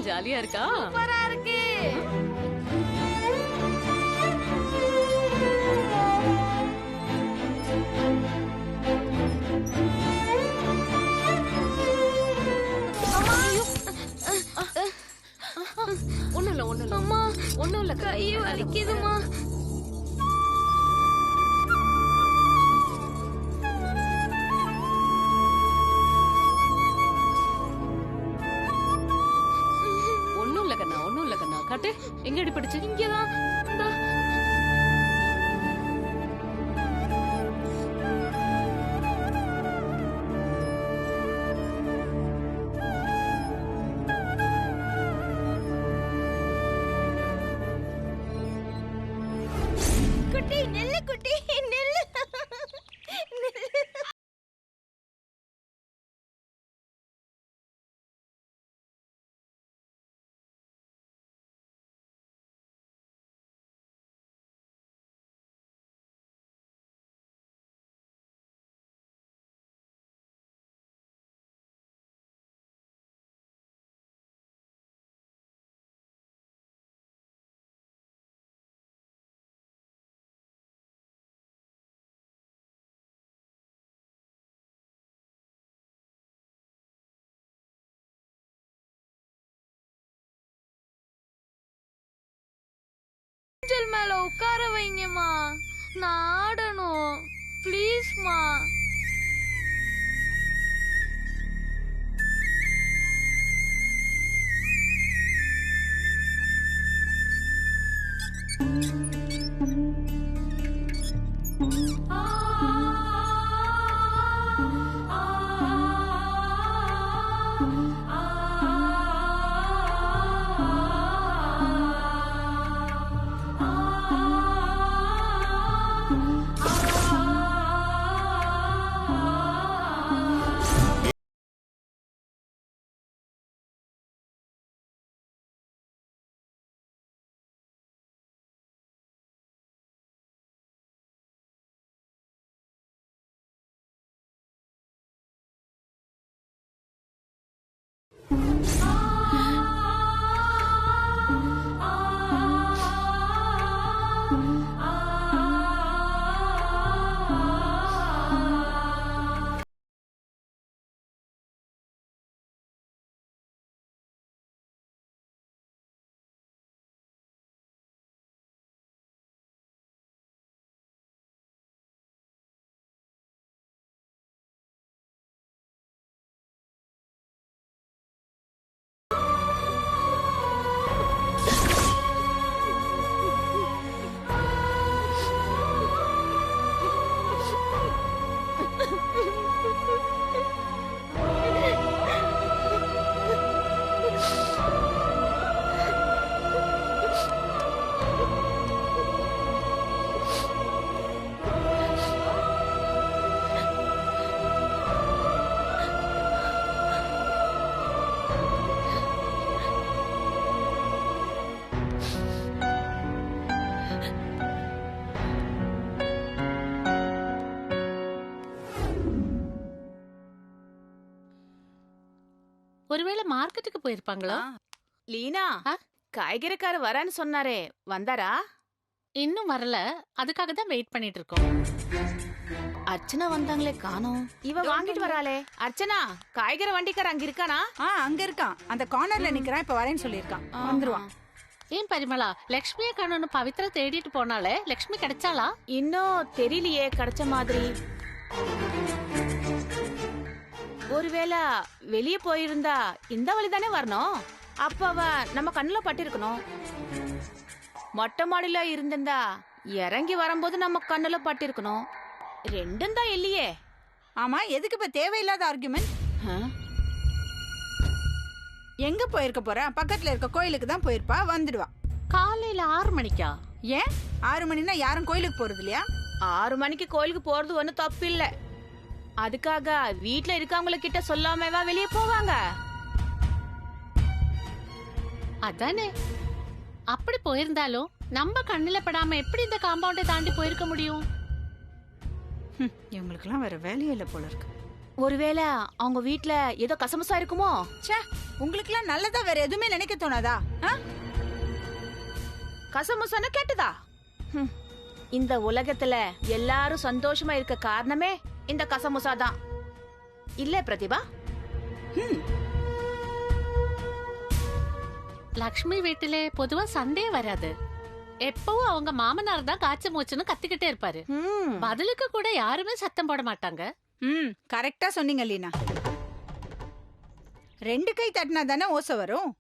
ஜாலியா இருக்கா? சூப்பரா இருக்கு. ஒண்ணும் அம்மா, இல்ல கை வலிக்குதுமா. ஒண்ணும் இல்ல கண்ணா. காட்டு, எங்க அடிபட்டுச்சு? இங்கதான். இந்தா. குட்டி நெல்லு, குட்டி நெல்லு. ஊஞ்சல் மேல உட்கார வைங்கம்மா, நான் ஆடணும் ப்ளீஸ்மா. ஒருவேளை மார்க்கெட்டுக்கு போயிருப்பாங்களா? லீனா, காய்கறிக்கார வரான்னு சொன்னாரே, வந்தாரா? இன்னும் வரல, அதுக்காக தான் வெயிட் பண்ணிட்டு இருக்கோம். அர்ச்சனா வந்தாங்களே காணோம். இவ வாங்கிட்டு வராளே. அர்ச்சனா, காய்கறி வண்டிக்கார அங்க இருக்கானா? அங்க இருக்கான், அந்த கார்னர்ல நிக்கிறான். இப்ப வரேன்னு சொல்லிருக்கான், வந்துருவான். ஏன் பரிமளா, லக்ஷ்மியை காணோன்னு பவித்ரா தேடிட்டு போனாலே, லக்ஷ்மி கிடைச்சாளா? இன்னும் தெரியலையே, கிடைச்ச மாதிரி. ஒருவேளை வெளியே போயிருந்தா இந்த வழிதானே வரணும். அப்ப அவ நம்ம கண்ணுல பட்டிருக்கணும். மொட்டை மாடியில இருந்திருந்தா இறங்கி வரும்போது நம்ம கண்ணுல பட்டிருக்கணும். ரெண்டும் தான் இல்லையே. ஆமா, எதுக்கு இப்ப தேவையில்லாத ஆர்குமெண்ட்? எங்க போயிருக்க போறா? பக்கத்துல இருக்க கோயிலுக்கு தான் போயிருப்பா, வந்துடுவா. காலையில 6 மணிக்கா? ஏன் 6 மணினா யாரும் கோயிலுக்கு போறது இல்லையா? 6 மணிக்கு கோயிலுக்கு போறது ஒன்னும் தப்பு இல்ல. அதுக்காக வீட்ல இருக்கவங்கள கிட்ட சொல்லாமவா வெளியே போவாங்க? அதானே. அப்படி போயிருந்தாலும் நம்ம கண்ணுல படாம எப்படி இந்த காம்பவுண்டை தாண்டி போயிருக்க முடியும்? இவங்களுக்கெல்லாம் வேற வேலையே இல்ல போல இருக்கு. ஒருவேளை அவங்க வீட்ல ஏதோ கசமுசா இருக்குமோ? ச்சே, உங்களுக்கெல்லாம் நல்லதா வேற எதுவுமே நினைக்க தோணாதா? கசமுசான கேட்டதா? இந்த உலகத்துல எல்லாரும் சந்தோஷமா இருக்க காரணமே இந்த கசமுசா தான் இல்ல பிரதிபா? லக்ஷ்மி வீட்டிலே பொதுவா சண்டே வராது. எப்பவும் அவங்க மாமனார் தான் காய்ச்ச மூச்சுன்னு கத்திக்கிட்டே இருப்பாரு. பதிலுக்கு கூட யாருமே சத்தம் போட மாட்டாங்க. கரெக்டா சொன்னீங்க லீனா. 2 கை தட்டினா தானே ஓசை வரும்.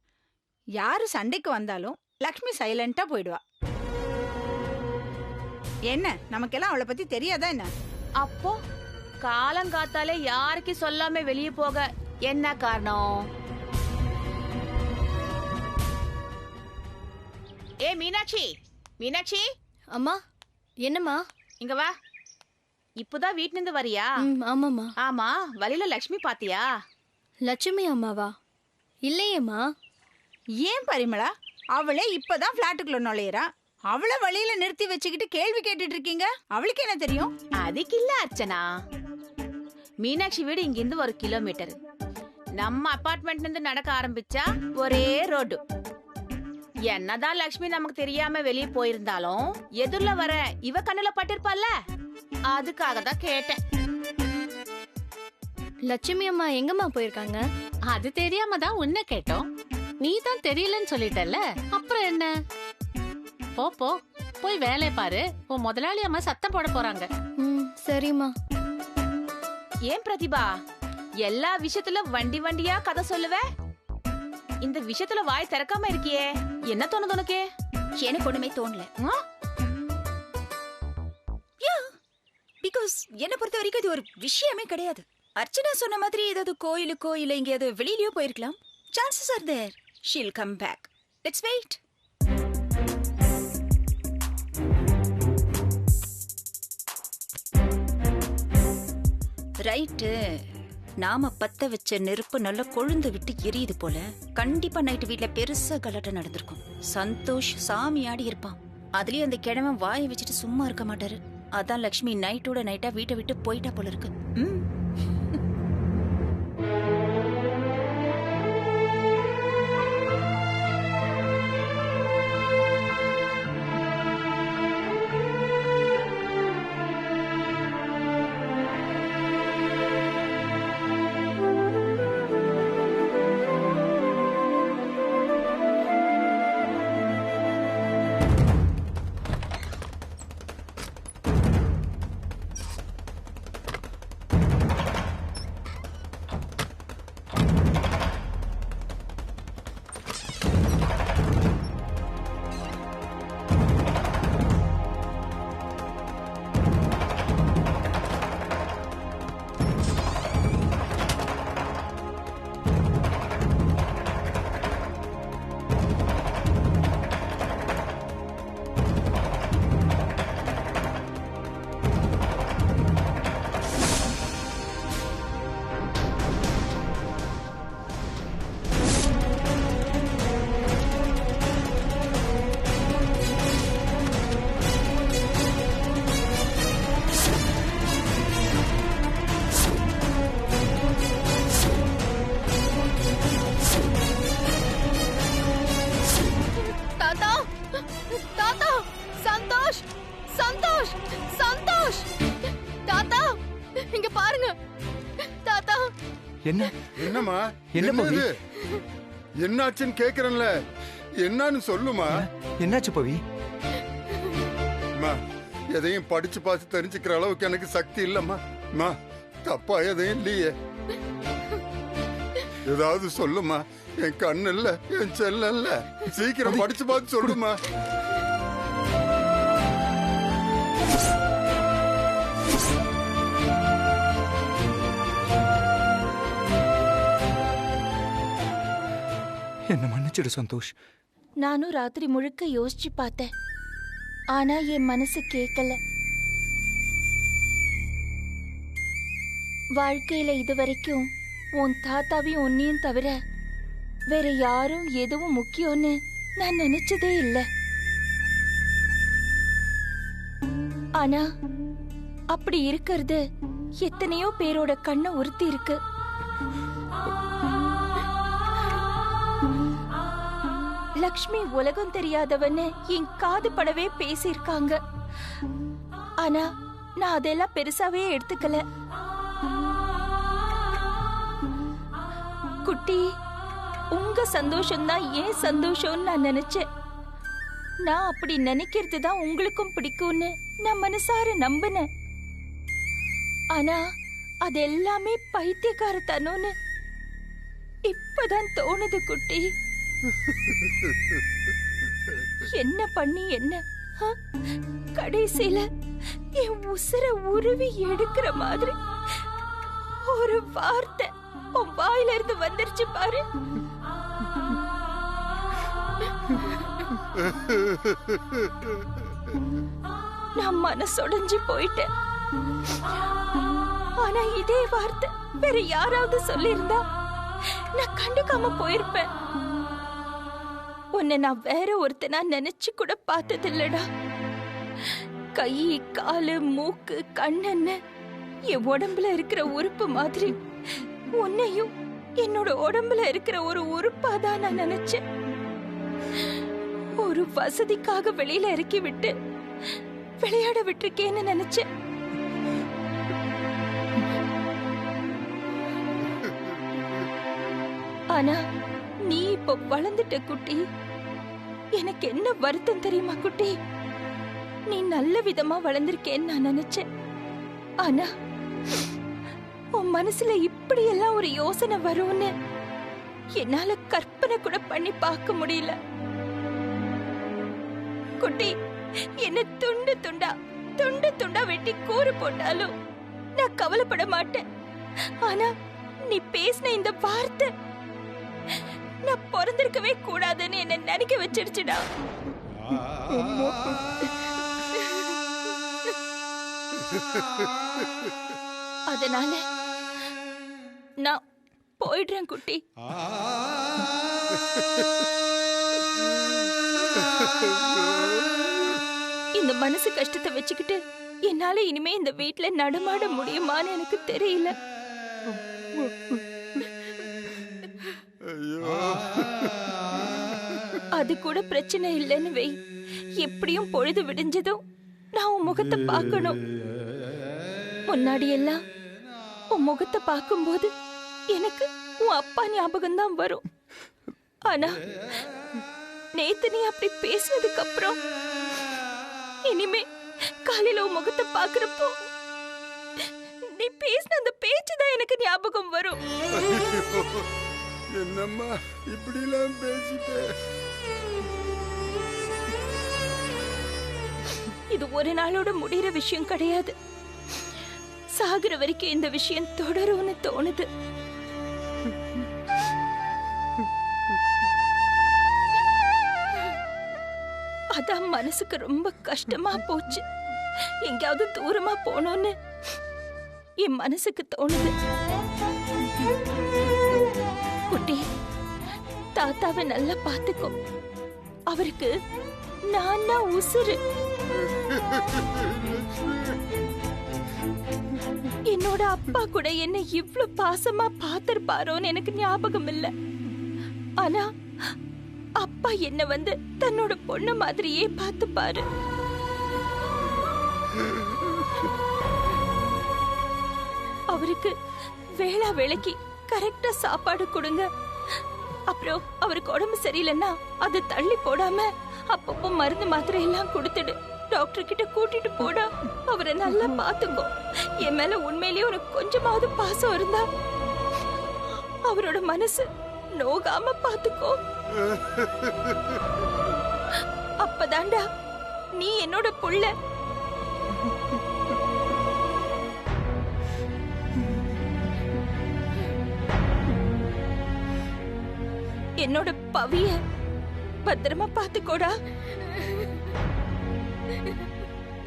யாரு சண்டைக்கு வந்தாலும் லக்ஷ்மி சைலண்டா போயிடுவா. என்ன நமக்கெல்லாம் அவளை பத்தி தெரியாதா என்ன? அப்போ காலங்காத்தாலே யாருக்கு சொல்லாம வெளியே போக என்ன காரணம்? ஏ மீனாட்சி, மீனாட்சி அம்மா. என்னம்மா? இங்க வா. இப்பதான் வீட்ல இருந்து வரியா? ஆமாம்மா. ஆமா, வழியில லக்ஷ்மி பாத்தியா? லட்சுமி அம்மாவா? இல்லையேம்மா. ஏன் பரிமளா, அவளே இப்பதான் பிளாட்டுக்குள்ள நுழையிறா. அவளை வழியில நிறுத்தி வச்சுக்கிட்டு கேள்வி கேட்டுட்டு இருக்கீங்க. அவளுக்கு என்ன தெரியும்? அதுக்கு இல்ல அர்ச்சனா, மீனாட்சி வீடு இங்க இருந்து 1 கிலோமீட்டர். நம்ம அபார்ட்மெண்ட்ல இருந்து நடக்க ஆரம்பிச்சா ஒரே ரோடு. என்னதான் லக்ஷ்மி நமக்கு தெரியாம வெளியே போயிருந்தாலும் எதிரில வர இவ கண்ணுல பட்டிருப்பால, அதுக்காக தான் கேட்டேன். லட்சுமி அம்மா எங்கம்மா போயிருக்காங்க? அது தெரியாம தான் உன்னை கேட்டோம். நீ தான் தெரியலன்னு சொல்லிட்டல்ல, அப்புறம் என்ன? போ போ, போய் வேலையை பாரு. உன் முதலாளி அம்மா சத்தம் போட போறாங்க. சரிம்மா. ஏன் பிரதிபா, எல்லா விஷயத்துல வண்டி வண்டியா கதை சொல்லுவ? இந்த விஷயத்துல வாய் திறக்காம இருக்கியே, என்ன தோணுது உனக்கு? எனக்கு ஒண்ணுமே தோணல. பிகாஸ் என்ன பொறுத்த வரைக்கும் இது ஒரு விஷயமே கிடையாது. அர்ச்சனா சொன்ன மாதிரி ஏதாவது கோயிலுக்கோ இல்ல எங்கேயாவது வெளியிலயோ போயிருக்கலாம். Chances are there. She'll come back. Let's wait. Right. நாம பத்த வச்ச நெருப்பு நல்லா கொழுந்து விட்டு எரியுது போல. கண்டிப்பா நைட்டு வீட்ல பெருசா கலாட்டம் நடந்திருக்கும். சந்தோஷ் சாமி ஆடி இருப்பான். அதுலயும் அந்த கிழவன் வாயை வச்சுட்டு சும்மா இருக்க மாட்டாரு. அதான் லக்ஷ்மி நைட்டோட நைட்டா வீட்டை விட்டு போயிட்டா போல இருக்கு. என்ன என்னம்மா? என்ன பவி? என்னாச்சுன்னு கேக்குறேன்ல, என்னன்னு சொல்லுமா. என்னாச்சு பவி? எதையும் படிச்சு பார்த்து தெரிஞ்சுக்கிற அளவுக்கு எனக்கு சக்தி இல்லம்மா. தப்பா எதையும் இல்லையே. ஏதாவது சொல்லுமா. என் கண்ணு இல்ல, என் செல்ல இல்ல. சீக்கிரம் படிச்சு பார்த்து சொல்லுமா. என்ன மன்னிச்சிடு சந்தோஷ். நானும் ராத்திரி முழுக்க யோசிச்சு பார்த்தேன். ஆனா என் மனசு கேட்கல. வாழ்க்கையில இதுவரைக்கும் உன் தாத்தாவையும் உன்னையும் தவிர வேற யாரும் எதுவும் முக்கியம்னு நான் நினைச்சதே இல்ல. ஆனா அப்படி இருக்கிறது எத்தனையோ பேரோட கண்ணை உறுத்தி இருக்கு. லக்ஷ்மி உலகம் தெரியாதவன்னு என் காது படவே பேசியிருக்காங்க. ஆனா நான் அதெல்லாம் பெருசாவே எடுத்துக்கல. குட்டி, உங்க சந்தோஷம்தான் ஏன் சந்தோஷம்னு நான் நினைச்சேன். நான் அப்படி நினைக்கிறது தான் உங்களுக்கும் பிடிக்கும்னு நான் மனசார நம்பினேன். ஆனா அது எல்லாமே பைத்தியக்காரத்தனம்னு இப்பதான் தோணுது குட்டி. என்ன பண்ணி என்ன கடைசியில என் உசுர உருவி எடுக்கிற மாதிரி ஒரு வார்த்தை உன் வாயில இருந்து வந்துருச்சு பாரு. நான் மனசொடைஞ்சு போயிட்டேன். ஆனா இதே வார்த்தை வேற யாராவது சொல்லியிருந்தா நான் கண்டுக்காம போயிருப்பேன். உன்னை நான் வேற ஒருத்தனா நினைச்சு கூட பார்த்தது இல்லடா. கை, காலு, மூக்கு, கண்ணன்னு என் உடம்புல இருக்கிற உறுப்பு மாதிரி உன்னையும் என்னோட உடம்புல இருக்கிற ஒரு உறுப்பாதான் நான் நினைச்சேன். ஒரு வசதிக்காக வெளியில இறக்கி விட்டு விளையாட விட்டுருக்கேன்னு நினைச்சேன். ஆனா நீ இப்ப வளர்ந்துட்ட குட்டி. எனக்கு என்ன வருத்தம் தெரியுமா குட்டி? நீ நல்ல விதமா வளர்ந்திருக்கேன்னு நான் நினைச்சேன். ஆனா உன் மனசுல இப்படி எல்லாம் ஒரு யோசனை வரும்னு என்னால கற்பனை கூட பண்ணி பார்க்க முடியல குட்டி. என்ன துண்டு துண்டா வெட்டி கூறு போட்டாலும் நான் கவலைப்பட மாட்டேன். ஆனா நீ பேசின இந்த வார்த்தை நான் பிறந்திருக்கவே கூடாதுன்னு என்ன நினைக்க வச்சிருச்சுடா. அதனால நான் போயிடுறேன் குட்டி. இந்த மனசு கஷ்டத்தை வச்சுக்கிட்டு என்னால இனிமே இந்த வீட்டுல நடமாட முடியுமான்னு எனக்கு தெரியல. அது கூட பிரச்சனை இல்லைன்னு வை. எப்படியும் பொழுது விடிஞ்சதும் நான் உன் முகத்தை பார்க்கணும். முன்னாடி எல்லாம் உன் முகத்தை பார்க்கும்போது எனக்கு உன் அப்பா ஞாபகம் தான் வரும். ஆனா நேத்து நீ அப்படி பேசினதுக்கு அப்புறம் இனிமே காலையில உன் முகத்தை பாக்குறப்போ நீ பேசின அந்த பேச்சு தான் எனக்கு ஞாபகம் வரும். என்னம்மா இப்படி எல்லாம் பேசிட்ட? இது ஒரு நாளோட முடிகிற விஷயம் கிடையாது. சாகுற வரைக்கும் இந்த விஷயம் தொடரும்னு தோணுது. அதான் மனசுக்கு ரொம்ப கஷ்டமா போச்சு. எங்கேயாவது தூரமா போனோன்னு என் மனசுக்கு தோணுது. குட்டி, தாத்தாவை நல்லா பாத்துக்கோ. அவருக்கு நான் தான் உசுரு. என்னோட அப்பா கூட என்ன இவ்ளோ பாசமா பாத்திருப்பாரோன்னு எனக்கு ஞாபகம் இல்ல. ஆனா அப்பா என்ன வந்து தன்னோட பொண்ணு மாதிரியே பார்த்துப்பாரு. அவருக்கு வேளா வேளைக்கு கரெக்டா சாப்பாடு கொடுங்க. அப்புறம் அவருக்கு உடம்பு சரியில்லைன்னா அது தள்ளி போடாம அப்பப்போ மருந்து மாத்திரை எல்லாம் கொடுத்துடு. டாக்டர் கிட்ட கூட்டிட்டு போடா. அவரை நல்லா பாத்துக்கோ. என் மேல உண்மையிலேயே உனக்கு கொஞ்சமாவது பாசம் இருந்தா அவரோட மனசு நோகாம பாத்துக்கோ. அப்பதாண்டா நீ என்னோட புள்ள. என்னோட பவிய பத்திரமா பாத்துக்கோடா.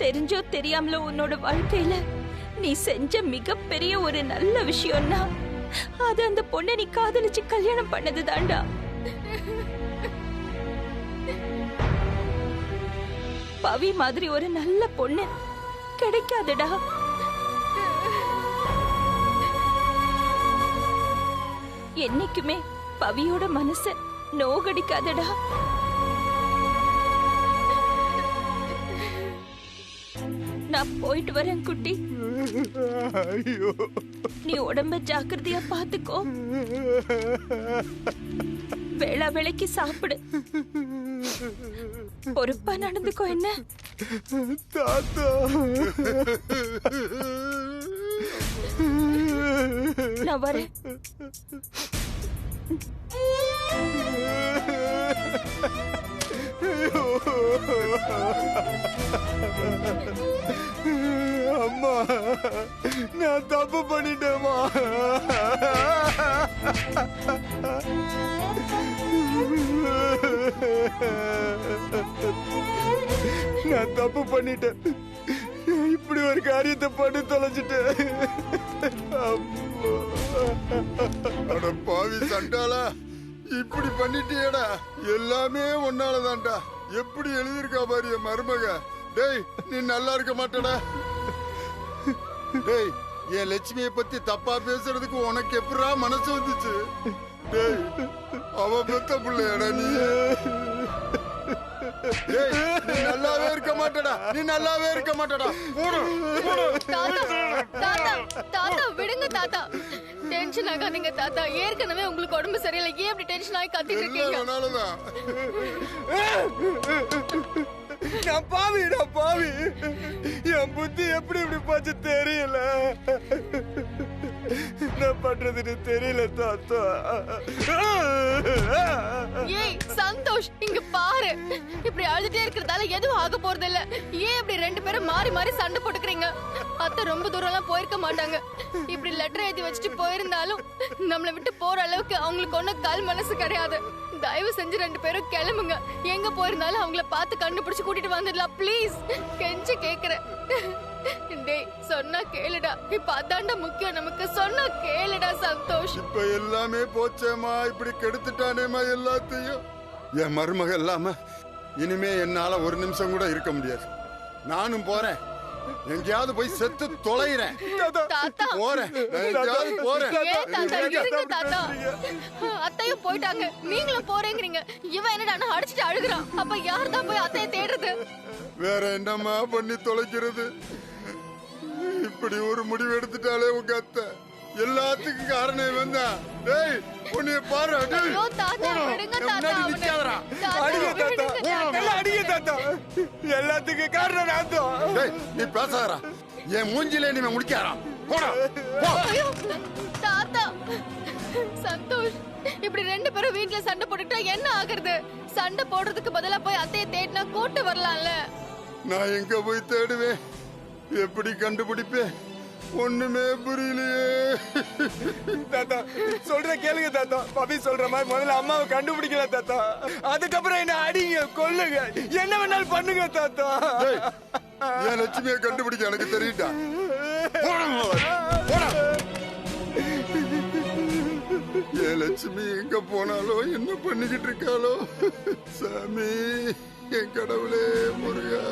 தெரிஞ்சோ தெரியாமலோ உன்னோட வாழ்க்கையில நீ செஞ்ச மிகப்பெரிய ஒரு நல்ல விஷயம்னா அது அந்த பொண்ணை நீ காதலிச்சு கல்யாணம் பண்ணது தாண்டா. பவி மாதிரி ஒரு நல்ல பொண்ணு கிடைக்காதுடா. என்னைக்குமே பவியோட மனச நோகடிக்காதடா. நான் போயிட்டு வரேன் குட்டி. நீ உடம்ப ஜாக்கிரதையா பாத்துக்கோ. வேளா வேளைக்கு சாப்பிடு. பொறுப்பா நடந்துக்கோ. என்ன தாத்தா? நான் வரேன். அம்மா, நான் தப்பு பண்ணிட்டேம்மா. நான் தப்பு பண்ணிட்டேன். இப்படி ஒரு காரியத்தை பண்ணி தொலைச்சிட்டேன். அட பாவி சண்டாளா, இப்படி பண்ணிட்டியடா. எல்லாமே ஒன்னாலதான்டா. எப்படி எழுதியிருக்கா பாரு என் மருமக. டேய், நீ நல்லா இருக்க மாட்டடா. டேய், என் லட்சுமியை பத்தி தப்பா பேசுறதுக்கு உனக்கு எப்படா மனசு வந்துச்சு? டேய், அவ பெத்த பிள்ளையடா நீ. டேய், நீ நல்லாவே இருக்க மாட்டடா. நீ நல்லாவே இருக்க மாட்டடா. தாத்தா விடுங்க தாத்தா. டென்ஷன் ஆகாதீங்க தாத்தா. ஏற்கனவே உங்களுக்கு உடம்பு சரியில்லை. ஏன் இப்படி டென்ஷன் ஆகி கத்திட்டு இருக்கீங்க? அதனாலதான். நான் பாவி. என் புத்தி எப்படி இப்படி போச்சு தெரியல. நான் பண்றதுன்னு தெரியல தாத்தா. ஏய் சந்தோஷ், இங்க பாரு. இப்படி அழுதுட்டே இருக்கிறதால எதுவும் ஆக போறது இல்ல. ஏன் இப்படி ரெண்டு பேரும் மாறி மாறி சண்டை போட்டுக்கிறீங்க? அத்தை ரொம்ப தூரம் எல்லாம் போயிருக்க மாட்டாங்க. இப்படி லெட்டர் எழுதி வச்சுட்டு போயிருந்தாலும் நம்மளை விட்டு போற அளவுக்கு அவங்களுக்கு ஒன்னும் கல் மனசு கிடையாது. தயவு செஞ்சு ரெண்டு பேரும் கிளம்புங்க. எங்க போயிருந்தாலும் அவங்கள பார்த்து கண்டுபிடிச்சு கூட்டிட்டு வந்துடலாம். ப்ளீஸ், கெஞ்சி கேக்குறேன். டேய், சொன்னா கேளுடா. இப்ப அதான்டா முக்கியம் நமக்கு. சொன்னா கேளுடா சந்தோஷ். இப்ப எல்லாமே போச்சேமா. இப்படி கெடுத்துட்டானேமா எல்லாத்தையும். என் மருமக இல்லாம இனிமே என்னால ஒரு நிமிஷம் கூட இருக்க முடியாது. நானும் போறேன். எங்கேயாவது போய் செத்து தொலைறேன். தாத்தா போறேன். எங்கேயாவது போறேன். ஏன் தாத்தா இருங்க தாத்தா. அத்தையும் போயிட்டாங்க, நீங்களும் போறேங்கிறீங்க. இவன் என்னடா அடிச்சுட்டு அழுகுறான். அப்ப யார் தான் போய் அத்தையை தேடுறது? வேற என்னமா பண்ணி தொலைக்கிறது? இப்படி ஒரு முடிவு எடுத்துட்டாலே உங்க அத்தை. எல்லாத்துக்கும் காரணம் வந்தா. டேய், உன்னைய பாரு. ஐயோ தாத்தா விடுங்க தாத்தா. நிக்காதடா. அடிங்க தாத்தா. எல்லாம் அடிங்க தாத்தா. எல்லாத்துக்கும் காரணம் நான் தான். டேய், நீ பேசாதடா. என் மூஞ்சிலே நீ முடிக்காரா. போடா போ. ஐயோ தாத்தா. சந்தோஷ், இப்படி ரெண்டு பேரும் வீட்ல சண்டை போட்டுட்டா என்ன ஆகுறது? சண்டை போடுறதுக்கு பதிலா போய் அத்தையை தேடினா கூட்டு வரலாம்ல. நான் எங்க போய் தேடுவேன்? எப்படி கண்டுபிடிப்பேன்? ஒண்ணுமே புரியலையே. தாத்தா, சொல்ற கேளுங்க தாத்தா. பவி சொல்ற மாதிரி முதல்ல அம்மாவை கண்டுபிடிக்கல தாத்தா. அதுக்கப்புறம் என்ன அடிங்க, கொல்லுங்க, என்ன வேணாலும் பண்ணுங்க தாத்தா. டேய், என் லட்சுமியை கண்டுபிடிக்க எனக்கு தெரியும்டா. என் லட்சுமி எங்க போனாலோ என்ன பண்ணிக்கிட்டு இருக்காளோ? சாமி, என் கடவுளே முருகா.